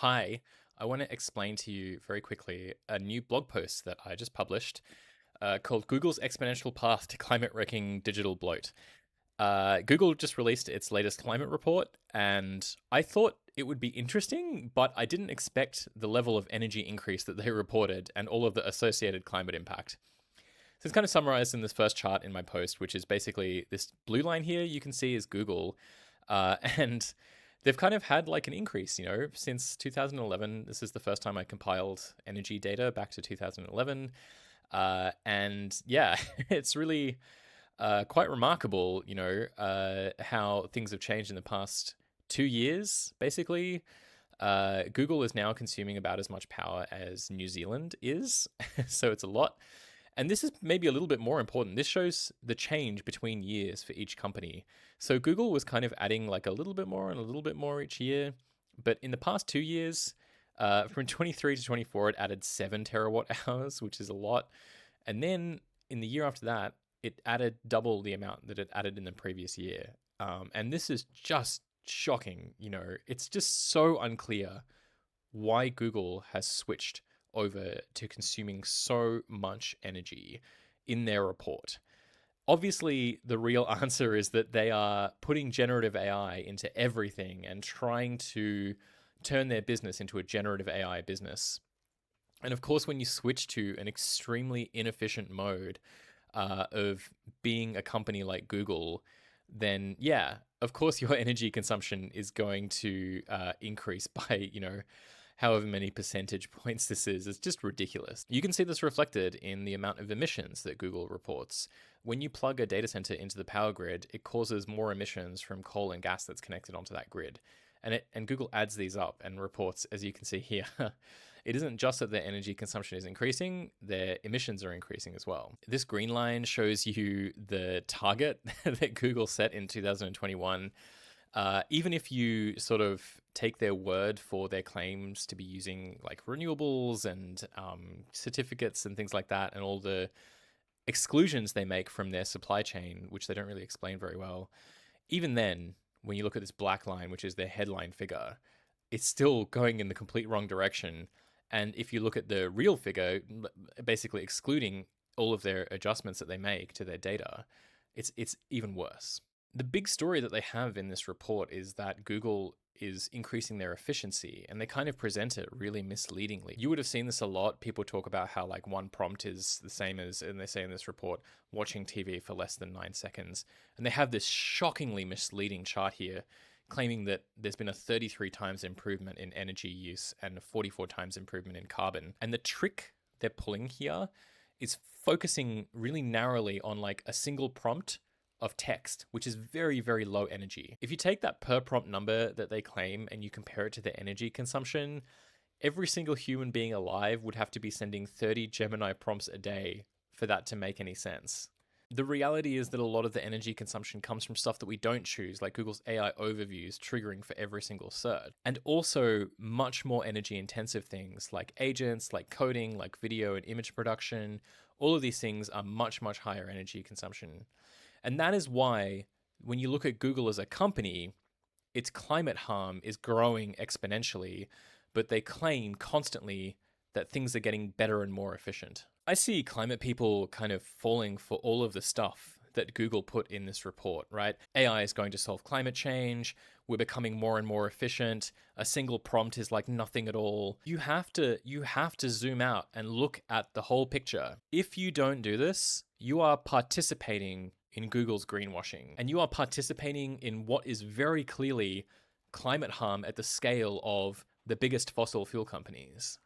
Hi, I want to explain to you very quickly a new blog post that I just published called Google's Exponential Path to Climate Wrecking Digital Bloat. Google just released its latest climate report, and I thought it would be interesting, but I didn't expect the level of energy increase that they reported and all of the associated climate impact. So it's kind of summarized in this first chart in my post, which is basically this blue line here you can see is Google. And they've kind of had like an increase, since 2011. This is the first time I compiled energy data back to 2011. And yeah, it's really quite remarkable, how things have changed in the past 2 years, basically. Google is now consuming about as much power as New Zealand is. So it's a lot. And this is maybe a little bit more important. This shows the change between years for each company. So Google was kind of adding like a little bit more and a little bit more each year. But in the past 2 years, from 23 to 24, it added 7 terawatt hours, which is a lot. And then in the year after that, it added double the amount that it added in the previous year. And this is just shocking. It's just so unclear why Google has switched over to consuming so much energy in their report. Obviously, the real answer is that they are putting generative AI into everything and trying to turn their business into a generative AI business. And of course, when you switch to an extremely inefficient mode of being a company like Google, then yeah, of course your energy consumption is going to increase by, however many percentage points this is. It's just ridiculous. You can see this reflected in the amount of emissions that Google reports. When you plug a data center into the power grid, it causes more emissions from coal and gas that's connected onto that grid. And Google adds these up and reports, as you can see here. It isn't just that their energy consumption is increasing, their emissions are increasing as well. This green line shows you the target that Google set in 2021. Even if you sort of take their word for their claims to be using like renewables and certificates and things like that, and all the exclusions they make from their supply chain, which they don't really explain very well, even then, when you look at this black line, which is their headline figure, it's still going in the complete wrong direction. And if you look at the real figure, basically excluding all of their adjustments that they make to their data, it's even worse. The big story that they have in this report is that Google is increasing their efficiency, and they kind of present it really misleadingly. You would have seen this a lot. People talk about how like one prompt is the same as, and they say in this report, watching TV for less than 9 seconds. And they have this shockingly misleading chart here claiming that there's been a 33 times improvement in energy use and a 44 times improvement in carbon. And the trick they're pulling here is focusing really narrowly on like a single prompt of text, which is very, very low energy. If you take that per prompt number that they claim and you compare it to their energy consumption, every single human being alive would have to be sending 30 Gemini prompts a day for that to make any sense. The reality is that a lot of the energy consumption comes from stuff that we don't choose, like Google's AI overviews triggering for every single search. And also much more energy intensive things like agents, like coding, like video and image production. All of these things are much, much higher energy consumption. And that is why when you look at Google as a company, its climate harm is growing exponentially, but they claim constantly that things are getting better and more efficient. I see climate people kind of falling for all of the stuff that Google put in this report, right? AI is going to solve climate change. We're becoming more and more efficient. A single prompt is like nothing at all. You have to zoom out and look at the whole picture. If you don't do this, you are participating in Google's greenwashing, and you are participating in what is very clearly climate harm at the scale of the biggest fossil fuel companies.